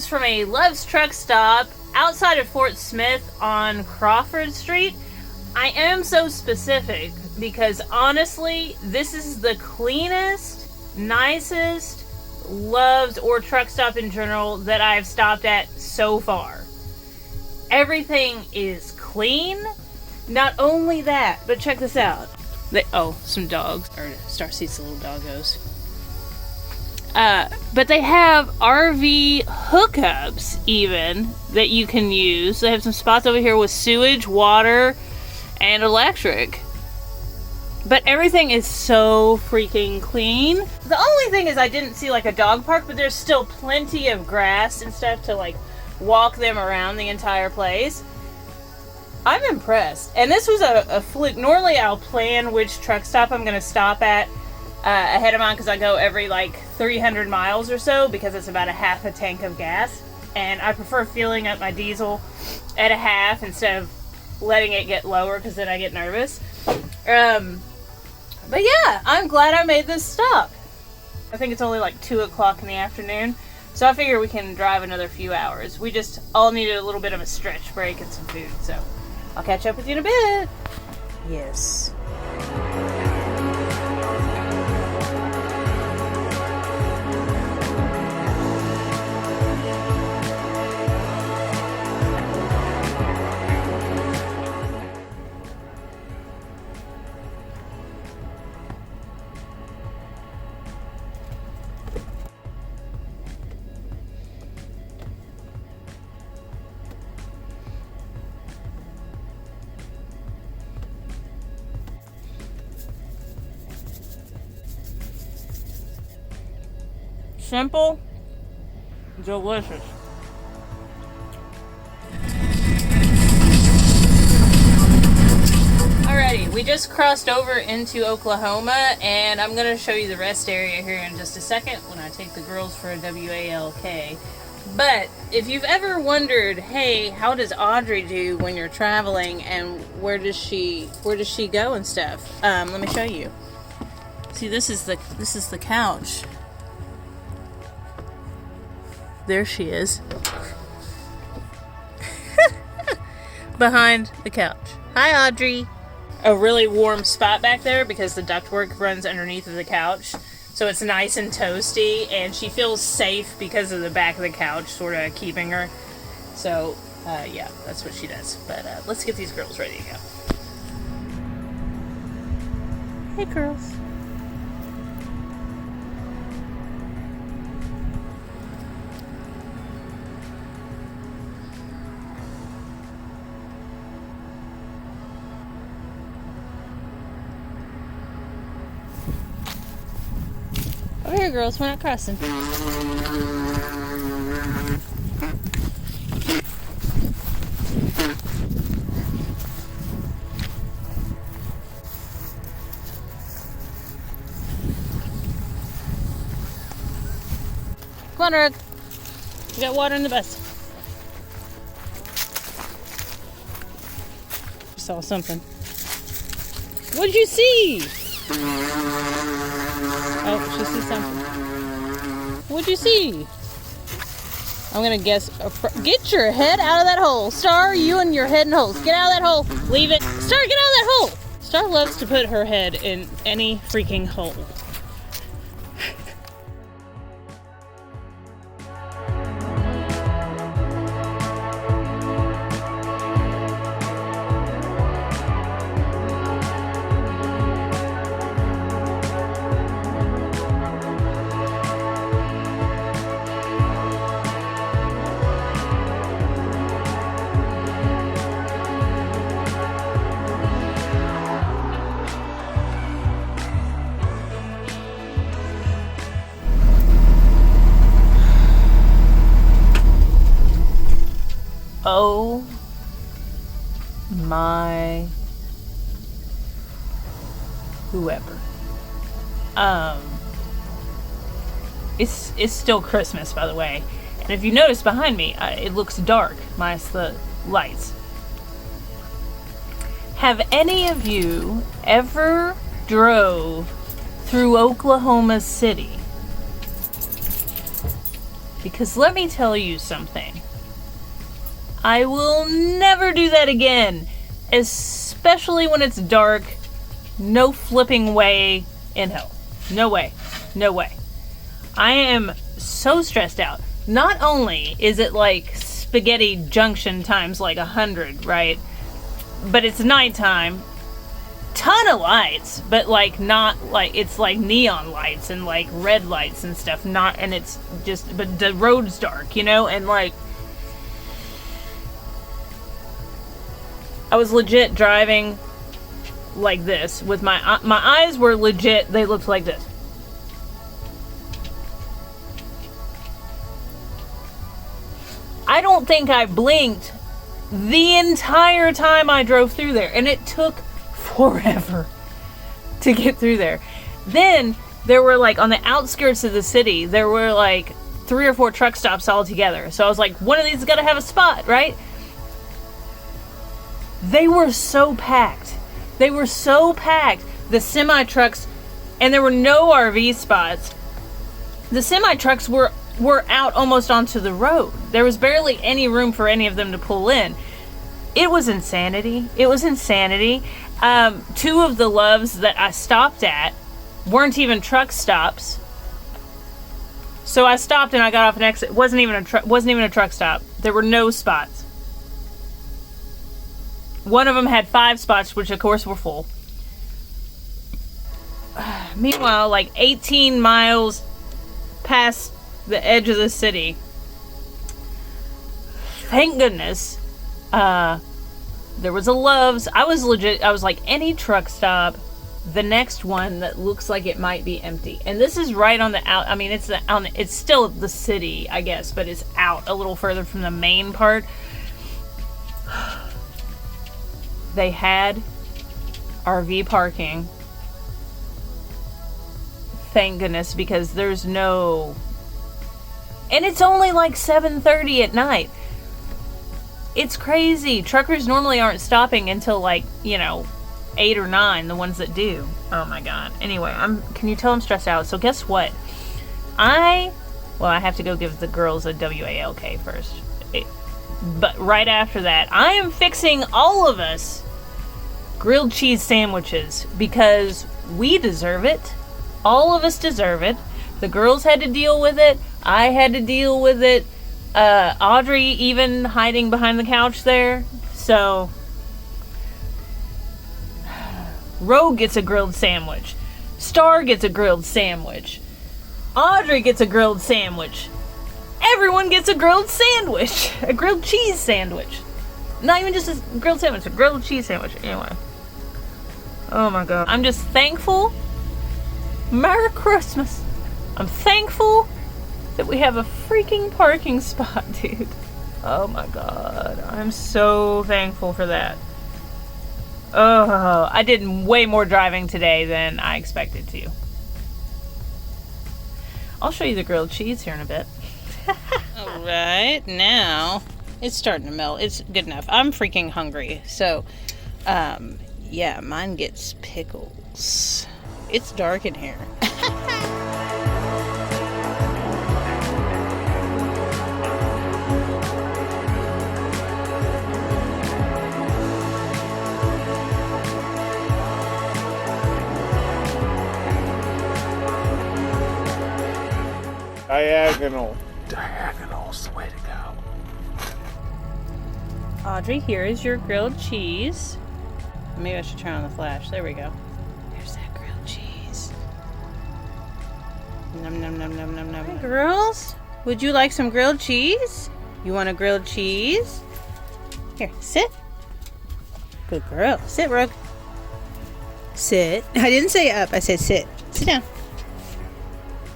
greetings from a Love's truck stop outside of Fort Smith on Crawford Street. I am so specific because honestly, this is the cleanest, nicest Love's or truck stop in general that I've stopped at so far. Everything is clean. Not only that, but check this out. Some dogs. Or Starseat's the little doggos. But they have RV hookups even that you can use. They have some spots over here with sewage, water, and electric. But everything is so freaking clean. The only thing is I didn't see like a dog park, but there's still plenty of grass and stuff to like walk them around the entire place. I'm impressed. And this was a fluke. Normally I'll plan which truck stop I'm going to stop at ahead of mine because I go every like 300 miles or so because it's about a half a tank of gas. And I prefer filling up my diesel at a half instead of letting it get lower because then I get nervous. But yeah, I'm glad I made this stop. I think it's only like 2 o'clock in the afternoon. So I figure we can drive another few hours. We just all needed a little bit of a stretch break and some food. So I'll catch up with you in a bit. Yes. Simple, delicious. Alrighty, we just crossed over into Oklahoma, and I'm going to show you the rest area here in just a second when I take the girls for a WALK. But if you've ever wondered, hey, how does Audrey do when you're traveling, and where does she go and stuff? Let me show you. See, this is the couch. There she is. Behind the couch. Hi, Audrey. A really warm spot back there because the ductwork runs underneath of the couch. So it's nice and toasty, and she feels safe because of the back of the couch sort of keeping her. So, yeah, that's what she does. But let's get these girls ready to go. Hey, girls. Over here, girls. We're not crossing. Come on, Rug. You got water in the bus. Saw something. What'd you see? Oh, she sees something. What'd you see? I'm gonna guess. Get your head out of that hole. Star, you and your head in holes. Get out of that hole. Leave it. Star, get out of that hole. Star loves to put her head in any freaking hole. Oh my whoever. It's still Christmas, by the way. And if you notice behind me, it looks dark, minus the lights. Have any of you ever drove through Oklahoma City? Because let me tell you something. I will never do that again. Especially when it's dark. No flipping way in hell. No way. No way. I am so stressed out. Not only is it like spaghetti junction times like 100, right? But it's nighttime. Ton of lights, but like not like, it's like neon lights and like red lights and stuff, not, and it's just, but the road's dark, you know, and like I was legit driving like this with my eyes were legit, they looked like this. I don't think I blinked the entire time I drove through there, and it took forever to get through there. Then there were like on the outskirts of the city, there were like 3 or 4 truck stops all together. So I was like, one of these has got to have a spot, right? They were so packed. They were so packed. The semi trucks, and there were no RV spots. The semi trucks were out almost onto the road. There was barely any room for any of them to pull in. It was insanity. It was insanity. 2 of the loves that I stopped at weren't even truck stops. So I stopped and I got off an exit. It wasn't even a truck stop. There were no spots. One of them had 5 spots, which of course were full. Meanwhile, like 18 miles past the edge of the city, thank goodness, there was a Love's. I was like, any truck stop, the next one that looks like it might be empty. And this is right on the out, I mean, it's still the city, I guess, but it's out a little further from the main part. They had RV parking. Thank goodness, because there's no... And it's only like 7:30 at night. It's crazy. Truckers normally aren't stopping until like, 8 or 9, the ones that do. Oh my god. Anyway, can you tell I'm stressed out? So guess what? I have to go give the girls a WALK first. But right after that, I am fixing all of us grilled cheese sandwiches because we deserve it. All of us deserve it. The girls had to deal with it. I had to deal with it. Audrey even hiding behind the couch there. So, Rogue gets a grilled sandwich. Star gets a grilled sandwich. Audrey gets a grilled sandwich. Everyone gets a grilled sandwich. A grilled cheese sandwich. Not even just a grilled sandwich, a grilled cheese sandwich. Anyway. Oh my god. I'm just thankful. Merry Christmas. I'm thankful that we have a freaking parking spot, dude. Oh my god. I'm so thankful for that. Oh, I did way more driving today than I expected to. I'll show you the grilled cheese here in a bit. Alright, now it's starting to melt. It's good enough. I'm freaking hungry. So, yeah, mine gets pickles. It's dark in here. Diagonal's the way to go. Audrey, here is your grilled cheese. Maybe I should turn on the flash. There we go. There's that grilled cheese. Num num num num num num. Hey, girls, would you like some grilled cheese? You want a grilled cheese? Here, sit. Good girl. Sit, Rogue. Sit. I didn't say up. I said sit. Sit down.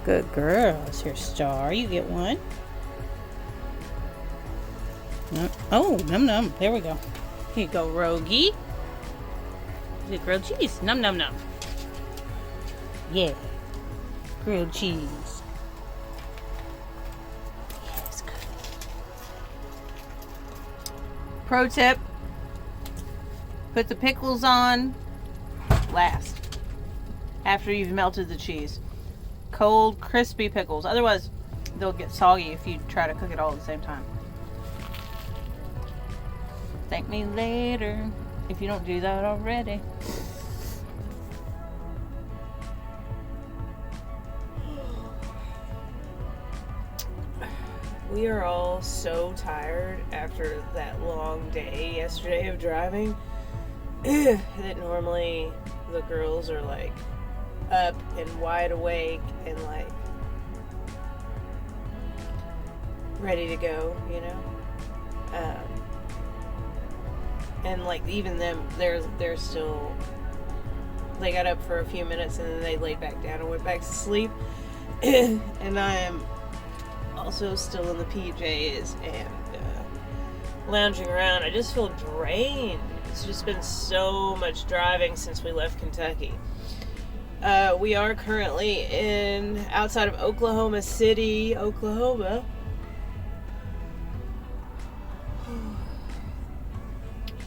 Good girls. Here, Star. You get one. Oh, num num. There we go. Here you go, Rogie. Is it grilled cheese? Num num num. Yeah. Grilled cheese. Yeah, it's good. Pro tip. Put the pickles on last. After you've melted the cheese. Cold, crispy pickles. Otherwise, they'll get soggy if you try to cook it all at the same time. Thank me later if you don't do that already. We are all so tired after that long day yesterday of driving that normally the girls are like up and wide awake and like ready to go, you know? And like even them, they're still, they got up for a few minutes and then they laid back down and went back to sleep. And I am also still in the PJs and lounging around. I just feel drained. It's just been so much driving since we left Kentucky. We are currently outside of Oklahoma City, Oklahoma.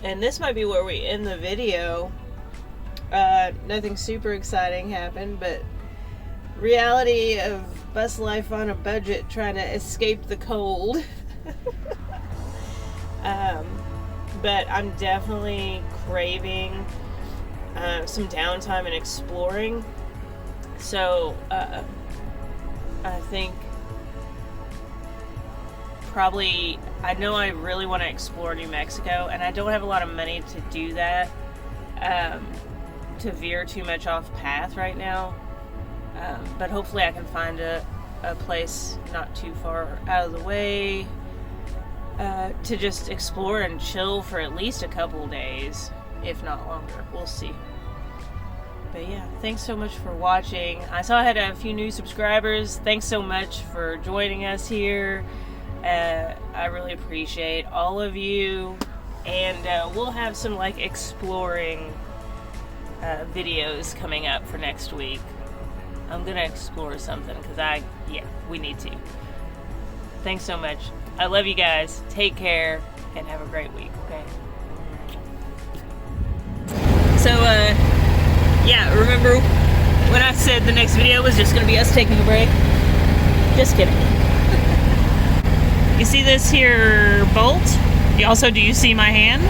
And this might be where we end the video. Nothing super exciting happened, but reality of bus life on a budget, trying to escape the cold. But I'm definitely craving some downtime and exploring. So I think probably, I know I really want to explore New Mexico, and I don't have a lot of money to do that, to veer too much off path right now. But hopefully I can find a place not too far out of the way to just explore and chill for at least a couple days, if not longer. We'll see. But yeah, thanks so much for watching. I saw I had a few new subscribers. Thanks so much for joining us here. I really appreciate all of you. And we'll have some like exploring videos coming up for next week. I'm gonna explore something because we need to. Thanks so much. I love you guys. Take care and have a great week, okay? So, remember when I said the next video was just gonna be us taking a break? Just kidding. You see this here bolt? Do you see my hand?